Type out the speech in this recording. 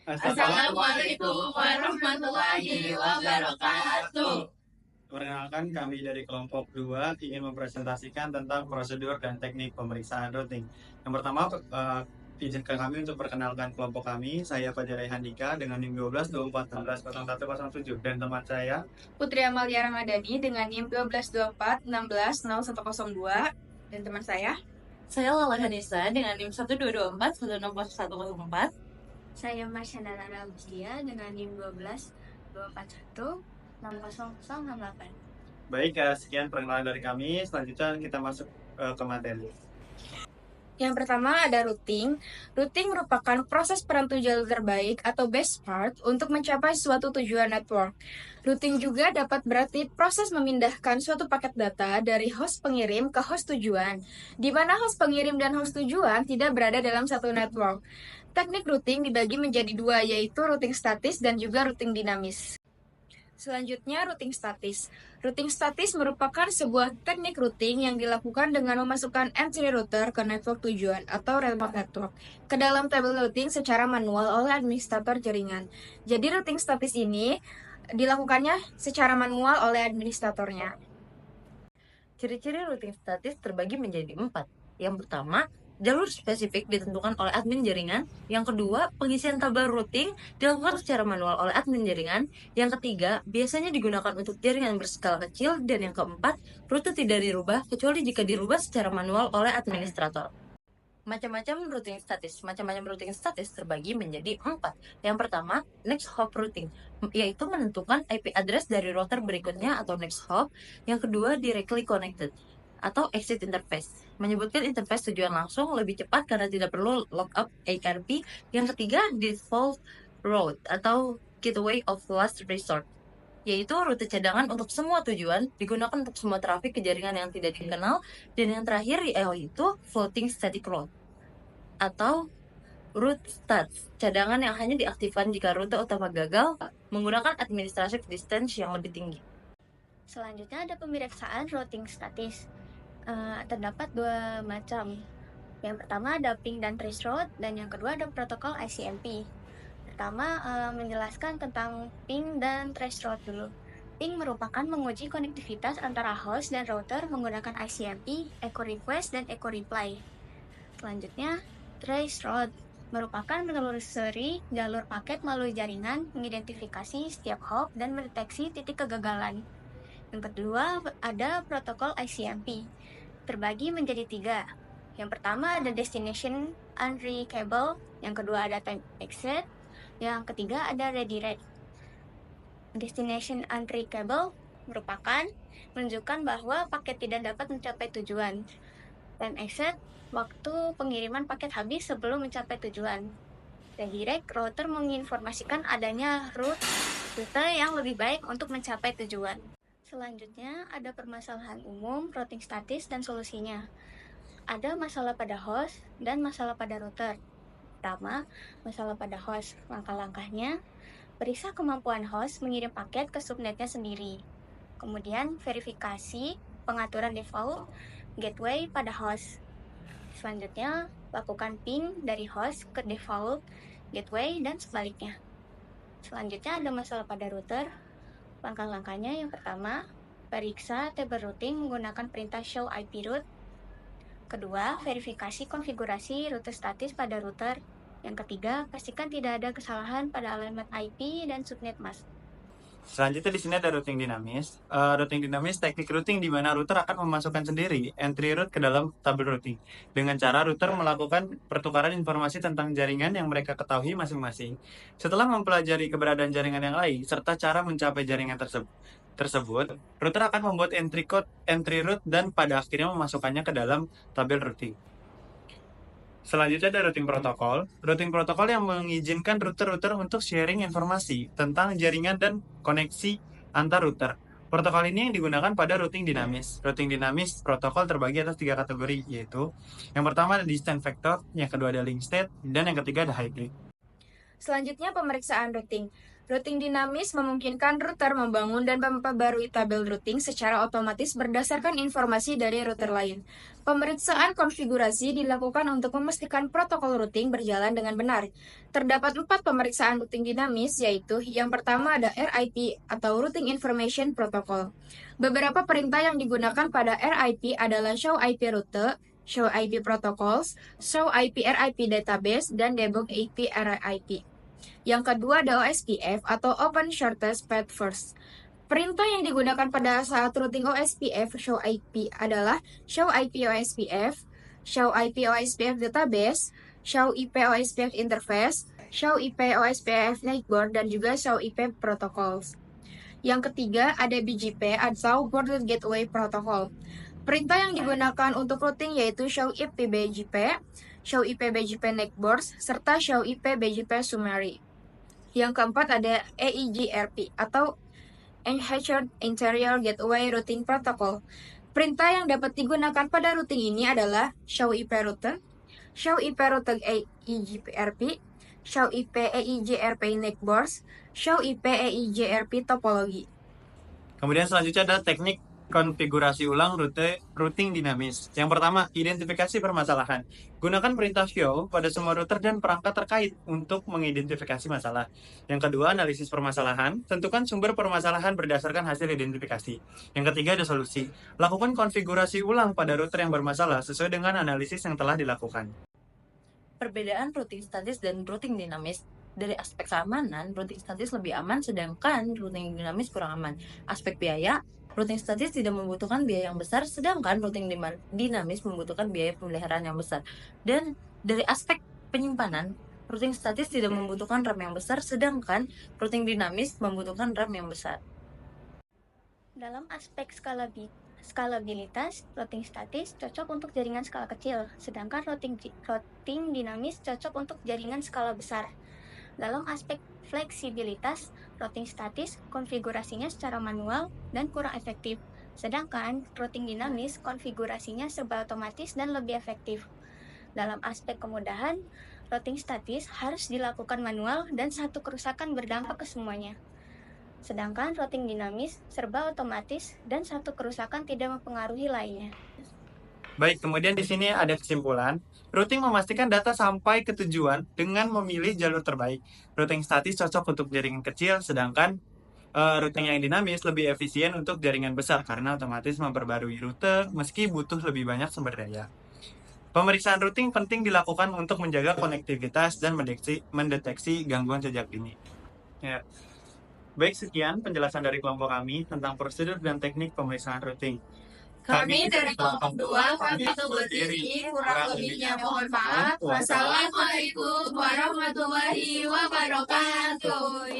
Assalamualaikum warahmatullahi wabarakatuh. Perkenalkan, kami dari kelompok 2 ingin mempresentasikan tentang prosedur dan teknik pemeriksaan routing. Yang pertama, izinkan kami untuk perkenalkan kelompok kami. Saya Fajar Handika dengan NIM 12 24 16 0107 dan teman saya Putri Amalia Ramadhani dengan NIM 1224 16 0102 dan teman Saya Lala Hanisa dengan NIM 1224 164 Saya Marsyanda Nara Muslia dengan NIM 12 241 60068. Baik, sekian perkenalan dari kami. Selanjutnya kita masuk ke materi. Yang pertama ada routing. Routing merupakan proses penentu jalur terbaik atau best path untuk mencapai suatu tujuan network. Routing juga dapat berarti proses memindahkan suatu paket data dari host pengirim ke host tujuan, di mana host pengirim dan host tujuan tidak berada dalam satu network. Teknik routing dibagi menjadi dua, yaitu routing statis dan juga routing dinamis. Selanjutnya, routing statis. Routing statis merupakan sebuah teknik routing yang dilakukan dengan memasukkan entry router ke network tujuan atau remote network ke dalam tabel routing secara manual oleh administrator jaringan. Jadi routing statis ini dilakukannya secara manual oleh administratornya. Ciri-ciri routing statis terbagi menjadi 4. Yang pertama, jalur spesifik ditentukan oleh admin jaringan. Yang kedua, pengisian tabel routing dilakukan secara manual oleh admin jaringan. Yang ketiga, biasanya digunakan untuk jaringan berskala kecil. Dan yang keempat, rute tidak dirubah kecuali jika dirubah secara manual oleh administrator. Macam-macam routing statis. Macam-macam routing statis terbagi menjadi 4. Yang pertama, next hop routing, yaitu menentukan IP address dari router berikutnya atau next hop. Yang kedua, directly connected atau exit interface, menyebutkan interface tujuan langsung lebih cepat karena tidak perlu lookup ARP. Yang ketiga, default route atau gateway of last resort, yaitu rute cadangan untuk semua tujuan, digunakan untuk semua trafik ke jaringan yang tidak dikenal. Dan yang terakhir yaitu floating static route atau route stats, cadangan yang hanya diaktifkan jika rute utama gagal, menggunakan administrative distance yang lebih tinggi. Selanjutnya ada pemeriksaan routing statis. Terdapat dua macam. Yang pertama ada ping dan trace route, dan yang kedua ada protokol ICMP. Pertama, menjelaskan tentang ping dan trace route dulu. Ping merupakan menguji konektivitas antara host dan router menggunakan ICMP, echo request, dan echo reply. Selanjutnya, trace route merupakan menelusuri jalur paket melalui jaringan, mengidentifikasi setiap hop, dan mendeteksi titik kegagalan. Yang kedua, ada protokol ICMP. Terbagi menjadi 3. Yang pertama ada destination unreachable, yang kedua ada time exit, yang ketiga ada redirect. Destination unreachable merupakan menunjukkan bahwa paket tidak dapat mencapai tujuan. Time exit, waktu pengiriman paket habis sebelum mencapai tujuan. Redirect, router menginformasikan adanya rute yang lebih baik untuk mencapai tujuan. Selanjutnya ada permasalahan umum, routing statis, dan solusinya. Ada masalah pada host dan masalah pada router. Pertama, masalah pada host. Langkah-langkahnya, periksa kemampuan host mengirim paket ke subnetnya sendiri. Kemudian, verifikasi pengaturan default gateway pada host. Selanjutnya, lakukan ping dari host ke default gateway dan sebaliknya. Selanjutnya ada masalah pada router. Langkah-langkahnya yang pertama, periksa table routing menggunakan perintah show IP route. Kedua, verifikasi konfigurasi rute statis pada router. Yang ketiga, pastikan tidak ada kesalahan pada alamat IP dan subnet mask. Selanjutnya di sini ada routing dinamis. Routing dinamis teknik routing di mana router akan memasukkan sendiri entry route ke dalam tabel routing. Dengan cara router melakukan pertukaran informasi tentang jaringan yang mereka ketahui masing-masing. Setelah mempelajari keberadaan jaringan yang lain serta cara mencapai jaringan tersebut, router akan membuat entry code, entry route, dan pada akhirnya memasukkannya ke dalam tabel routing. Selanjutnya ada routing protokol. Routing protokol yang mengizinkan router-router untuk sharing informasi tentang jaringan dan koneksi antar router. Protokol ini yang digunakan pada routing dinamis. Routing dinamis protokol terbagi atas 3 kategori, yaitu yang pertama ada distance vector, yang kedua ada link state, dan yang ketiga ada hybrid. Selanjutnya pemeriksaan routing. Routing dinamis memungkinkan router membangun dan memperbarui tabel routing secara otomatis berdasarkan informasi dari router lain. Pemeriksaan konfigurasi dilakukan untuk memastikan protokol routing berjalan dengan benar. Terdapat 4 pemeriksaan routing dinamis, yaitu yang pertama ada RIP atau Routing Information Protocol. Beberapa perintah yang digunakan pada RIP adalah show IP route, show IP protocols, show IP RIP database, dan debug IP RIP. Yang kedua ada OSPF atau Open Shortest Path First. Perintah yang digunakan pada saat routing OSPF show IP adalah show IP OSPF, show IP OSPF database, show IP OSPF interface, show IP OSPF network, dan juga show IP protocols. Yang ketiga ada BGP atau Boarded Gateway Protocol. Perintah yang digunakan untuk routing yaitu show IP BGP, show IP BGP networks, serta show IP BGP summary. Yang keempat ada EIGRP atau Enhanced Interior Gateway Routing Protocol. Perintah yang dapat digunakan pada routing ini adalah show IP route, show IP route EIGRP, show IP EIGRP networks, show IP EIGRP topologi. Kemudian selanjutnya ada teknik konfigurasi ulang routing dinamis. Yang pertama, identifikasi permasalahan. Gunakan perintah show pada semua router dan perangkat terkait untuk mengidentifikasi masalah. Yang kedua, analisis permasalahan. Tentukan sumber permasalahan berdasarkan hasil identifikasi. Yang ketiga ada solusi. Lakukan konfigurasi ulang pada router yang bermasalah sesuai dengan analisis yang telah dilakukan. Perbedaan routing statis dan routing dinamis. Dari aspek keamanan, routing statis lebih aman sedangkan routing dinamis kurang aman. Aspek biaya, routing statis tidak membutuhkan biaya yang besar, sedangkan routing dinamis membutuhkan biaya pemeliharaan yang besar. Dan dari aspek penyimpanan, routing statis tidak membutuhkan RAM yang besar, sedangkan routing dinamis membutuhkan RAM yang besar. Dalam aspek skalabilitas, routing statis cocok untuk jaringan skala kecil, sedangkan routing dinamis cocok untuk jaringan skala besar. Dalam aspek fleksibilitas, routing statis konfigurasinya secara manual dan kurang efektif, sedangkan routing dinamis konfigurasinya serba otomatis dan lebih efektif. Dalam aspek kemudahan, routing statis harus dilakukan manual dan satu kerusakan berdampak ke semuanya. Sedangkan routing dinamis serba otomatis dan satu kerusakan tidak mempengaruhi lainnya. Baik, kemudian di sini ada kesimpulan. Routing memastikan data sampai ke tujuan dengan memilih jalur terbaik. Routing statis cocok untuk jaringan kecil, sedangkan routing yang dinamis lebih efisien untuk jaringan besar karena otomatis memperbarui rute meski butuh lebih banyak sumber daya. Pemeriksaan routing penting dilakukan untuk menjaga konektivitas dan mendeteksi gangguan sejak dini. Ya. Baik, sekian penjelasan dari kelompok kami tentang prosedur dan teknik pemeriksaan routing. Kami dari kelompok 2, kami sebut diri, kurang lebihnya mohon maaf. Wassalamualaikum warahmatullahi wabarakatuh.